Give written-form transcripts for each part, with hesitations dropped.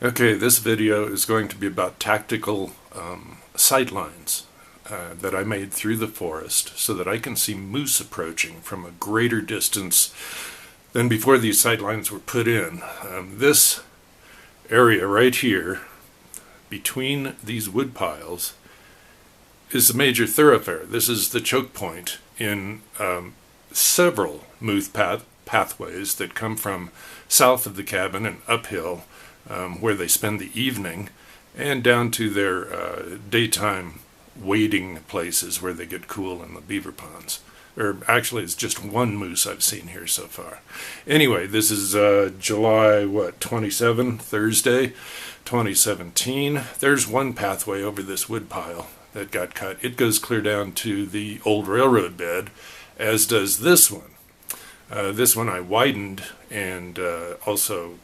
Okay, this video is going to be about tactical sightlines that I made through the forest so that I can see moose approaching from a greater distance than before these sightlines were put in. This area right here between these wood piles is a major thoroughfare. This is the choke point in several moose pathways that come from south of the cabin and uphill where they spend the evening, and down to their daytime wading places where they get cool in the beaver ponds. Or actually, it's just one moose I've seen here so far. Anyway, this is July 27, Thursday, 2017. There's one pathway over this wood pile that got cut. It goes clear down to the old railroad bed, as does this one. This one I widened and also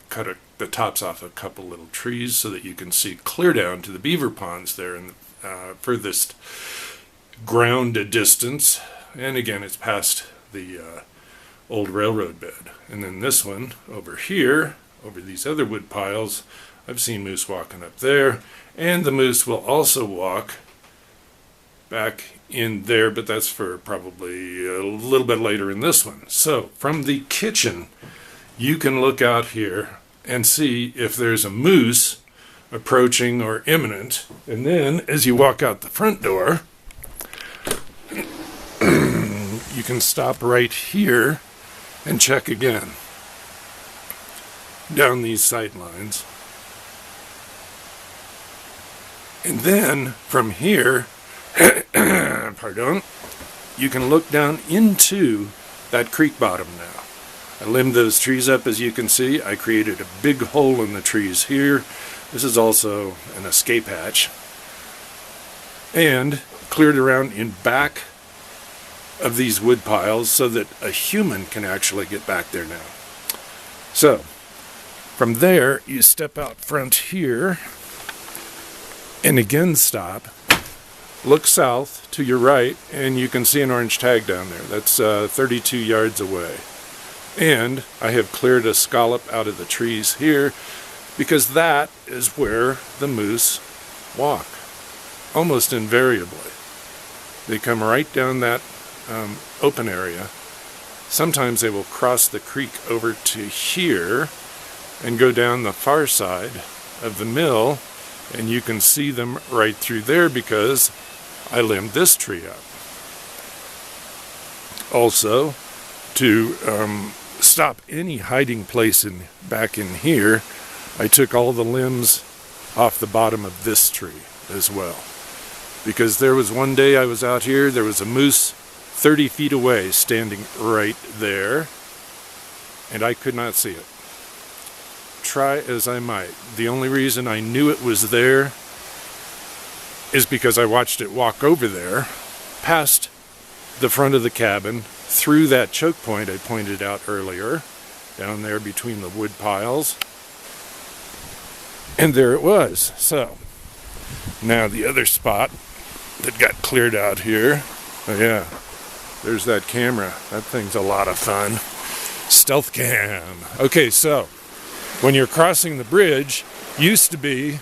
cut the tops off a couple little trees so that you can see clear down to the beaver ponds there in the furthest ground distance. And again, it's past the old railroad bed. And then this one over here, over these other wood piles, I've seen moose walking up there. And the moose will also walk back in there, but that's for probably a little bit later in this one. So from the kitchen, you can look out here and see if there's a moose approaching or imminent. And then as you walk out the front door, you can stop right here and check again down these sight lines. And then from here, pardon, you can look down into that creek bottom now. I limbed those trees up, as you can see. I created a big hole in the trees here. This is also an escape hatch. And cleared around in back of these wood piles so that a human can actually get back there now. So, from there, you step out front here and again stop. Look south to your right, and you can see an orange tag down there. That's 32 yards away. And I have cleared a scallop out of the trees here because that is where the moose walk, almost invariably. They come right down that open area. Sometimes they will cross the creek over to here and go down the far side of the mill, and you can see them right through there because I limbed this tree up. Also, to stop any hiding place back in here, I took all the limbs off the bottom of this tree as well. Because there was one day I was out here, there was a moose 30 feet away standing right there, and I could not see it. Try as I might. The only reason I knew it was there is because I watched it walk over there, past the front of the cabin, through that choke point I pointed out earlier, down there between the wood piles, and there it was. So, now the other spot that got cleared out here, oh yeah, there's that camera. That thing's a lot of fun. Stealth cam. Okay, so, when you're crossing the bridge, used to be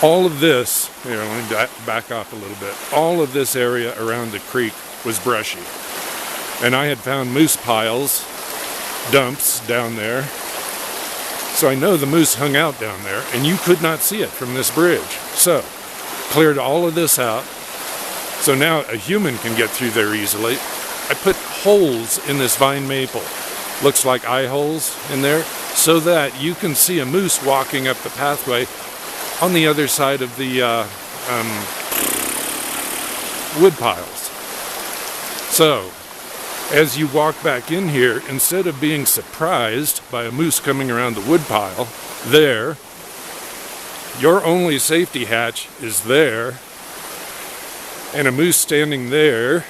all of this, here, let me back off a little bit, all of this area around the creek was brushy. And I had found moose piles, dumps down there. So I know the moose hung out down there, and you could not see it from this bridge. So, cleared all of this out. So now a human can get through there easily. I put holes in this vine maple. Looks like eye holes in there, so that you can see a moose walking up the pathway on the other side of the wood piles. So, as you walk back in here, instead of being surprised by a moose coming around the wood pile, there, your only safety hatch is there, and a moose standing there,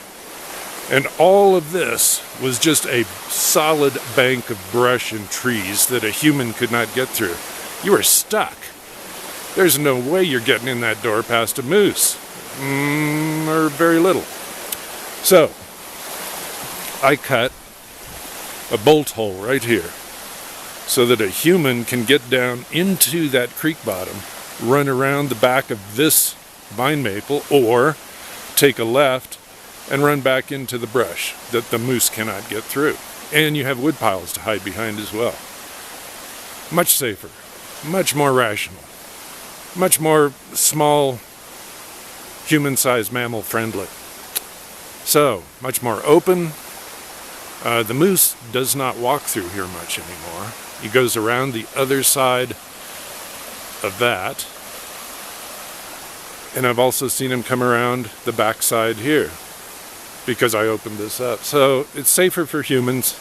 and all of this was just a solid bank of brush and trees that a human could not get through. You are stuck. There's no way you're getting in that door past a moose, or very little. So, I cut a bolt hole right here so that a human can get down into that creek bottom, run around the back of this vine maple, or take a left and run back into the brush that the moose cannot get through. And you have wood piles to hide behind as well. Much safer, much more rational, much more small, human-sized mammal friendly. So, much more open. The moose does not walk through here much anymore. He goes around the other side of that. And I've also seen him come around the back side here because I opened this up. So it's safer for humans,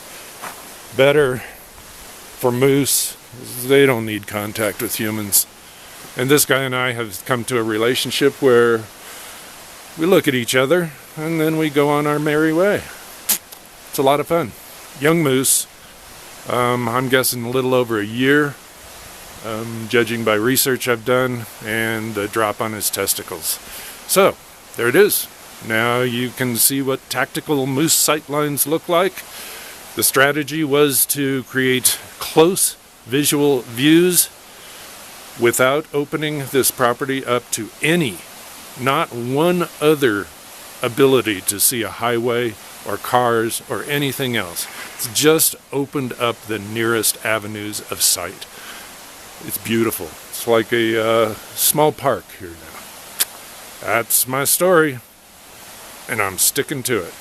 better for moose. They don't need contact with humans. And this guy and I have come to a relationship where we look at each other and then we go on our merry way. It's a lot of fun. Young moose, I'm guessing a little over a year, judging by research I've done, and the drop on his testicles. So, there it is. Now you can see what tactical moose sightlines look like. The strategy was to create close visual views without opening this property up to any, not one other ability to see a highway or cars or anything else. It's just opened up the nearest avenues of sight. It's beautiful. It's like a small park here now. That's my story, and I'm sticking to it.